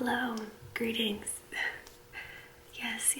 Hello, greetings. Yes.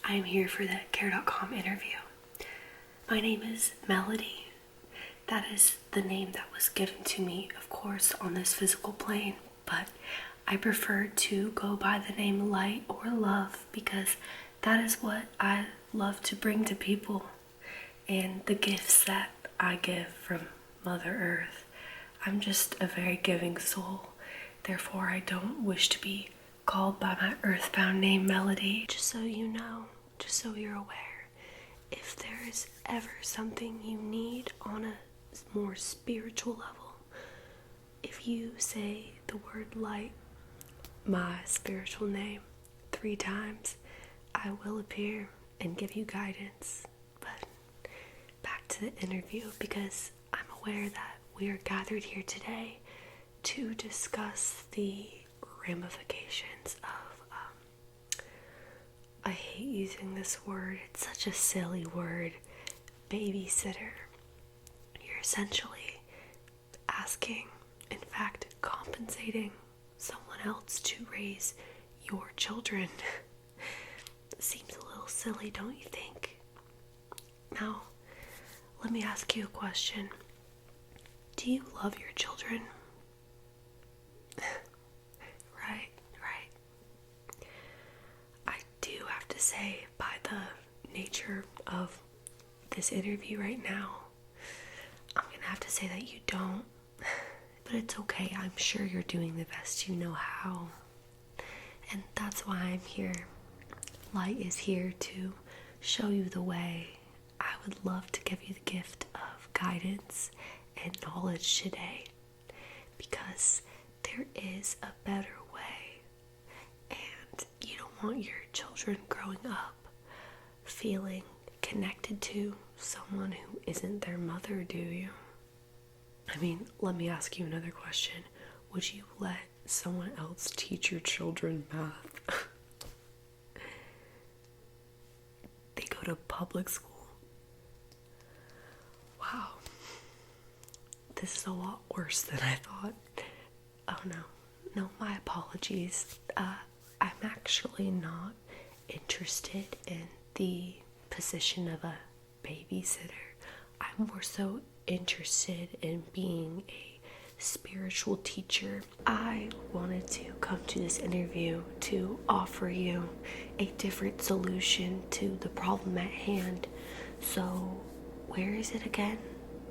I am here for the care.com interview. My name is Melody. That is the name that was given to me, of course, on this physical plane, but I prefer to go by the name Light or Love because that is what I love to bring to people and the gifts that I give from Mother Earth. I'm just a very giving soul. Therefore, I don't wish to be called by my earthbound name Melody. Just so you know, just so you're aware, if there is ever something you need on a more spiritual level, if you say the word light, my spiritual name, 3 times, I will appear and give you guidance. But back to the interview, because I'm aware that we are gathered here today to discuss the ramifications of, I hate using this word, it's such a silly word, babysitter. You're essentially asking, in fact, compensating someone else to raise your children. Seems a little silly, don't you think? Now, let me ask you a question. Do you love your children? Right. I do have to say, by the nature of this interview right now, I'm gonna have to say that you don't. But it's okay, I'm sure you're doing the best you know how. And that's why I'm here. Light is here to show you the way. I would love to give you the gift of guidance and knowledge today, because there is a better way, and you don't want your children growing up feeling connected to someone who isn't their mother, do you? I mean, let me ask you another question. Would you let someone else teach your children math? They go to public school. Wow. This is a lot worse than I thought. Oh no, my apologies. I'm actually not interested in the position of a babysitter. I'm more so interested in being a spiritual teacher. I wanted to come to this interview to offer you a different solution to the problem at hand. So, where is it again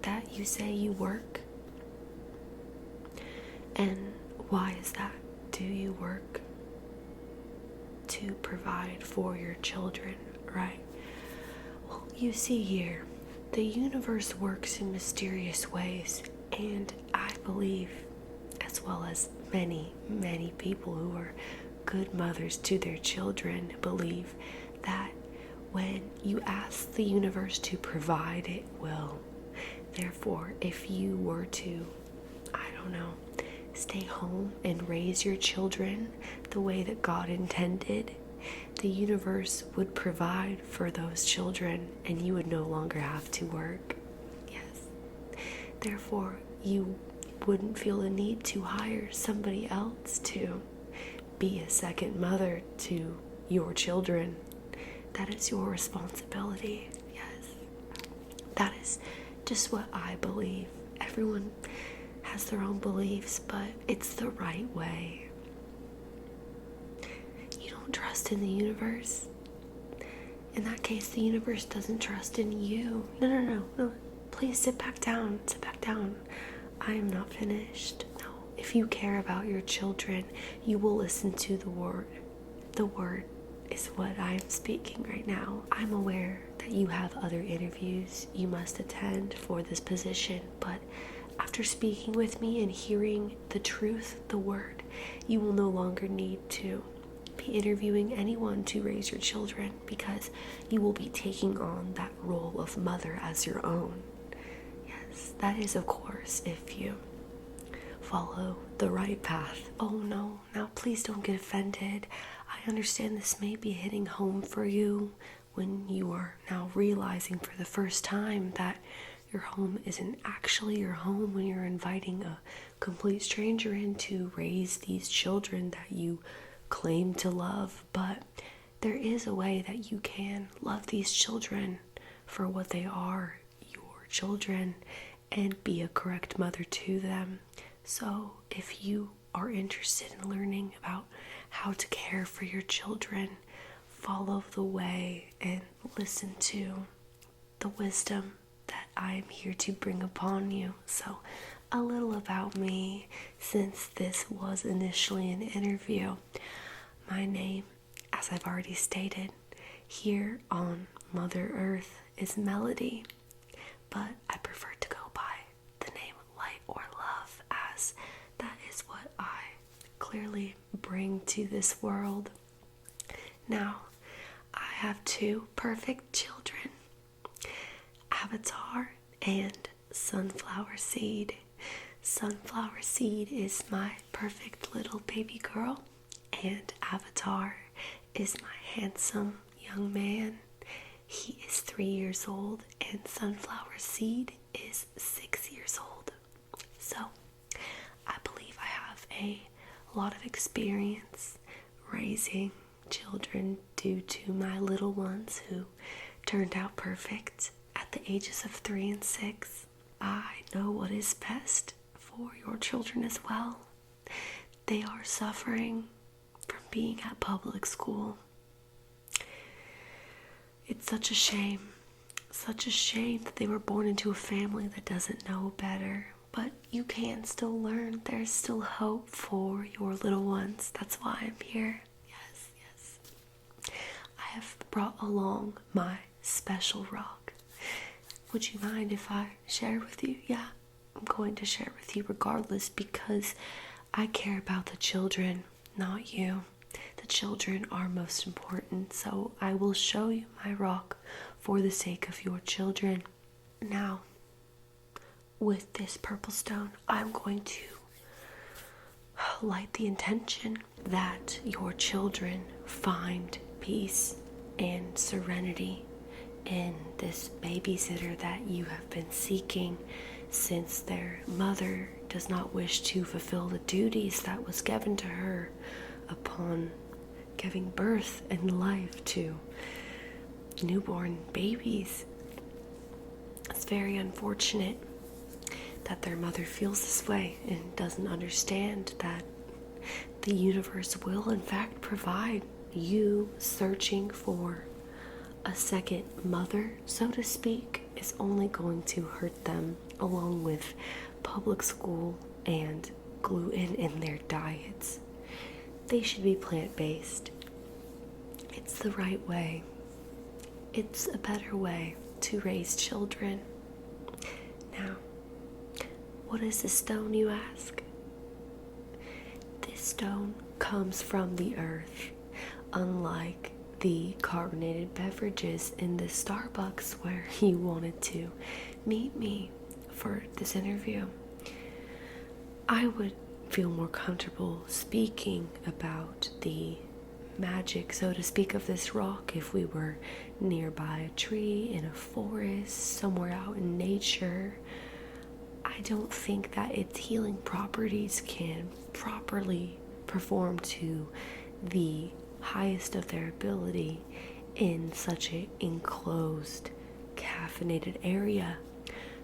that you say you work? And why is that? Do you work to provide for your children, right? Well, you see here, the universe works in mysterious ways, and I believe, as well as many people who are good mothers to their children, believe that when you ask the universe to provide, it will. Therefore, if you were to, stay home and raise your children the way that God intended, the universe would provide for those children and you would no longer have to work. Yes. Therefore, you wouldn't feel the need to hire somebody else to be a second mother to your children. That is your responsibility. Yes. That is just what I believe. Everyone has their own beliefs, but it's the right way. You don't trust in the universe? In that case, the universe doesn't trust in you. No. Please sit back down. I am not finished. No. If you care about your children, you will listen to the word. The word is what I am speaking right now. I'm aware that you have other interviews you must attend for this position, but after speaking with me and hearing the truth, the word, you will no longer need to be interviewing anyone to raise your children, because you will be taking on that role of mother as your own. Yes, that is, of course, if you follow the right path. Oh no, now please don't get offended. I understand this may be hitting home for you when you are now realizing for the first time that your home isn't actually your home when you're inviting a complete stranger in to raise these children that you claim to love. But there is a way that you can love these children for what they are, your children, and be a correct mother to them. So if you are interested in learning about how to care for your children, follow the way and listen to the wisdom that I am here to bring upon you. So a little about me, since this was initially an interview. My name, as I've already stated, here on Mother Earth is Melody, but I prefer to go by the name Light or Love, as that is what I clearly bring to this world. Now, I have two perfect children, Avatar and Sunflower Seed. Sunflower Seed is my perfect little baby girl, and Avatar is my handsome young man. He is 3 years old, and Sunflower Seed is 6 years old. So, I believe I have a lot of experience raising children due to my little ones who turned out perfect at the ages of 3 and 6. I know what is best for your children as well. They are suffering from being at public school. It's such a shame that they were born into a family that doesn't know better. But you can still learn. There's still hope for your little ones. That's why I'm here. Yes. I have brought along my special rock. Would you mind if I share with you? Yeah, I'm going to share with you regardless, because I care about the children, not you. The children are most important, so I will show you my rock for the sake of your children. Now, with this purple stone, I'm going to light the intention that your children find peace and serenity in this babysitter that you have been seeking, since their mother does not wish to fulfill the duties that was given to her upon giving birth and life to newborn babies. It's very unfortunate that their mother feels this way and doesn't understand that the universe will in fact provide. You searching for a second mother, so to speak, is only going to hurt them, along with public school and gluten in their diets. They should be plant-based. It's the right way. It's a better way to raise children. Now, what is this stone, you ask? This stone comes from the earth, unlike the carbonated beverages in the Starbucks where you wanted to meet me for this interview. I would feel more comfortable speaking about the magic, so to speak, of this rock if we were nearby a tree, in a forest, somewhere out in nature. I don't think that its healing properties can properly perform to the highest of their ability in such an enclosed, caffeinated area.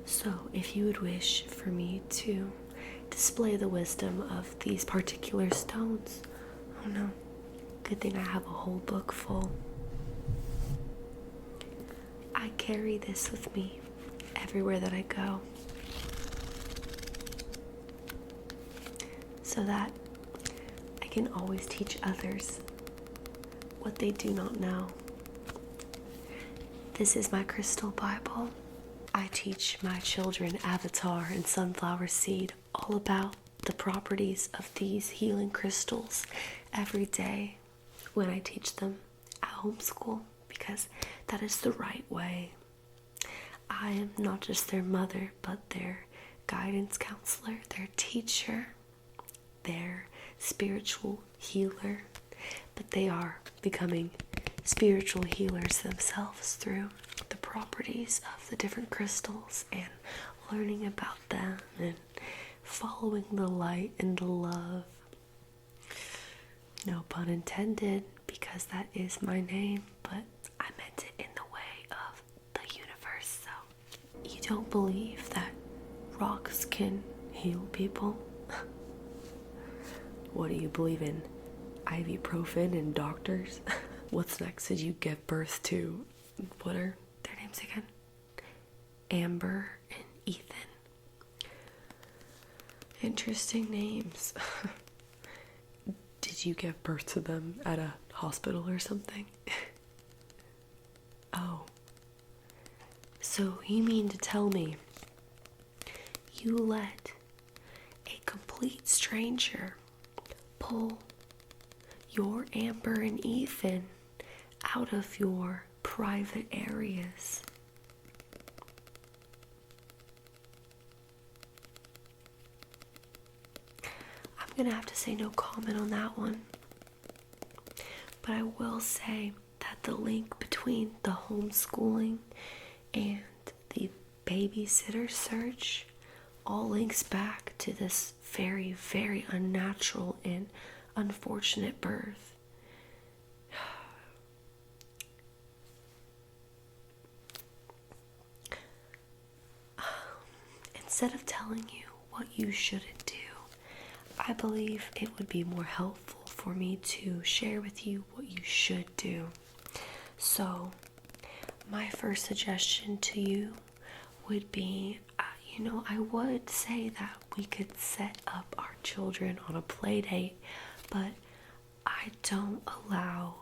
So if you would wish for me to display the wisdom of these particular stones, oh no, good thing I have a whole book full. I carry this with me everywhere that I go, so that I can always teach others what they do not know. This is my crystal Bible. I teach my children Avatar and Sunflower Seed all about the properties of these healing crystals every day when I teach them at homeschool, because that is the right way. I am not just their mother, but their guidance counselor, their teacher, their spiritual healer, but they are becoming spiritual healers themselves through the properties of the different crystals and learning about them and following the light and the love. No pun intended, because that is my name, but I meant it in the way of the universe. So, you don't believe that rocks can heal people? What do you believe in? Ibuprofen and doctors? What's next? Did you give birth to, what are their names again? Amber and Ethan. Interesting names. Did you give birth to them at a hospital or something? Oh. So you mean to tell me you let a complete stranger pull your Amber and Ethan out of your private areas? I'm gonna have to say no comment on that one, but I will say that the link between the homeschooling and the babysitter search all links back to this very, very unnatural and unfortunate birth. Instead of telling you what you shouldn't do, I believe it would be more helpful for me to share with you what you should do. So, my first suggestion to you would be, I would say that we could set up our children on a play date, but I don't allow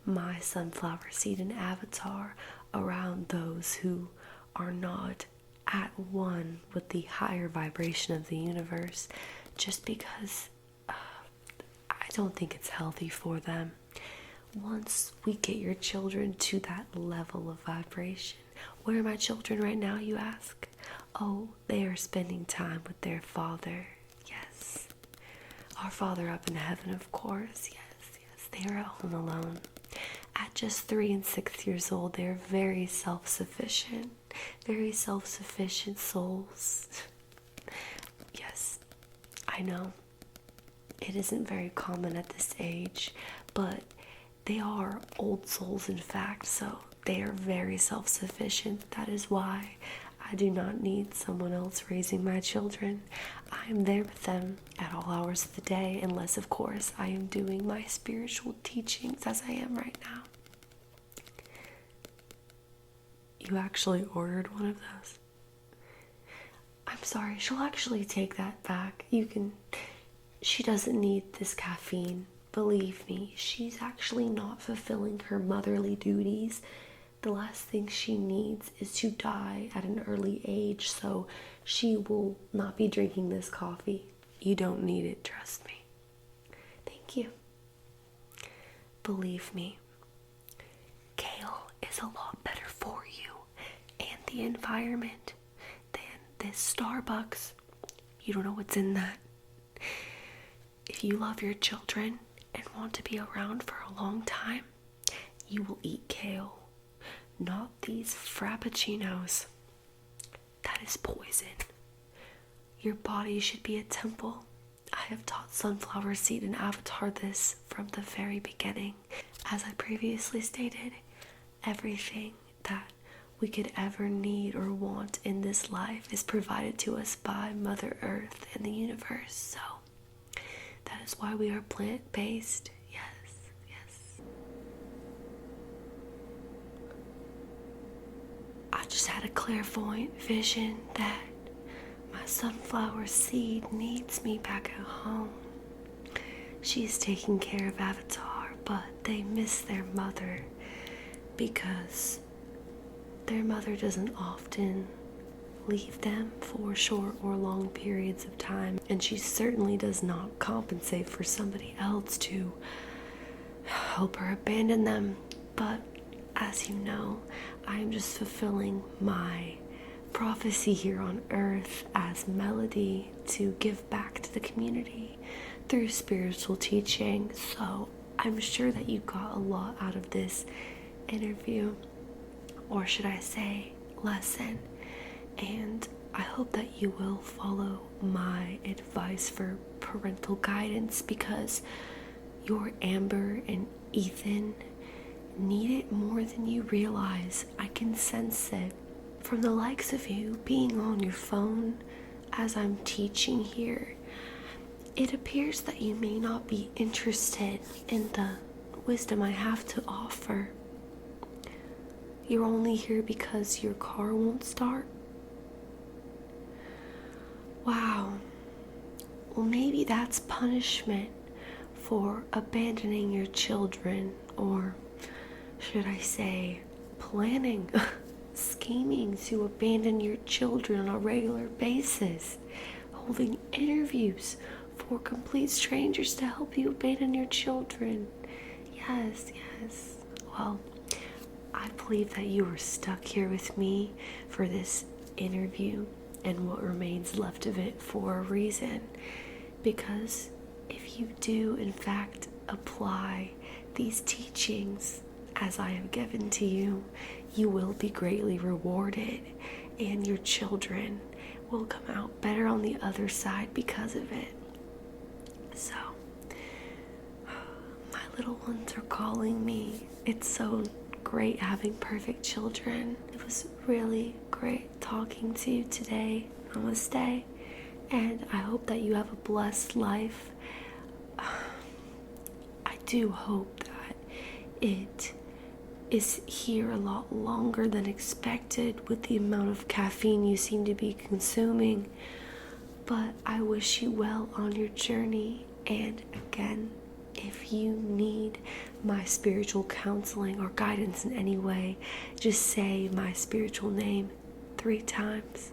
my sunflower seed and avatar around those who are not at one with the higher vibration of the universe, just because I don't think it's healthy for them. Once we get your children to that level of vibration, where are my children right now, you ask? Oh, they are spending time with their Father. Yes. Our Father up in heaven, of course. Yes. They are at home alone. At just 3 and 6 years old, they are very self-sufficient souls. Yes, I know. It isn't very common at this age, but they are old souls, in fact, so they are very self-sufficient. That is why I do not need someone else raising my children. I am there with them at all hours of the day, unless, of course, I am doing my spiritual teachings as I am right now. You actually ordered one of those? I'm sorry, she'll actually take that back. She doesn't need this caffeine. Believe me, she's actually not fulfilling her motherly duties. The last thing she needs is to die at an early age, so she will not be drinking this coffee. You don't need it, trust me. Thank you. Believe me, kale is a lot better for you and the environment than this Starbucks. You don't know what's in that. If you love your children and want to be around for a long time, you will eat kale. Not these frappuccinos. That is poison. Your body should be a temple. I have taught Sunflower Seed and Avatar this from the very beginning. As I previously stated, everything that we could ever need or want in this life is provided to us by Mother Earth and the universe. So, that is why we are plant-based. Yes. I just had a clairvoyant vision that my sunflower seed needs me back at home. She's taking care of Avatar, but they miss their mother because their mother doesn't often leave them for short or long periods of time, and she certainly does not compensate for somebody else to help her abandon them. But as you know, I am just fulfilling my prophecy here on earth as Melody to give back to the community through spiritual teaching. So I'm sure that you got a lot out of this interview. or should I say lesson. And I hope that you will follow my advice for parental guidance, because your Amber and Ethan need it more than you realize. I can sense it from the likes of you being on your phone as I'm teaching here. It appears that you may not be interested in the wisdom I have to offer. You're only here because your car won't start? Wow. Well, maybe that's punishment for abandoning your children, or should I say, planning, scheming to abandon your children on a regular basis, holding interviews for complete strangers to help you abandon your children. Yes. Well, I believe that you were stuck here with me for this interview and what remains left of it for a reason. Because if you do, in fact, apply these teachings as I have given to you, you will be greatly rewarded, and your children will come out better on the other side because of it. So, my little ones are calling me. It's so great having perfect children. It was really great talking to you today. Namaste. And I hope that you have a blessed life. I do hope that it is here a lot longer than expected with the amount of caffeine you seem to be consuming. But I wish you well on your journey. And again, if you need my spiritual counseling or guidance in any way, just say my spiritual name 3 times.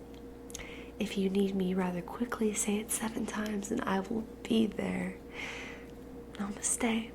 If you need me rather quickly, say it 7 times and I will be there. Namaste.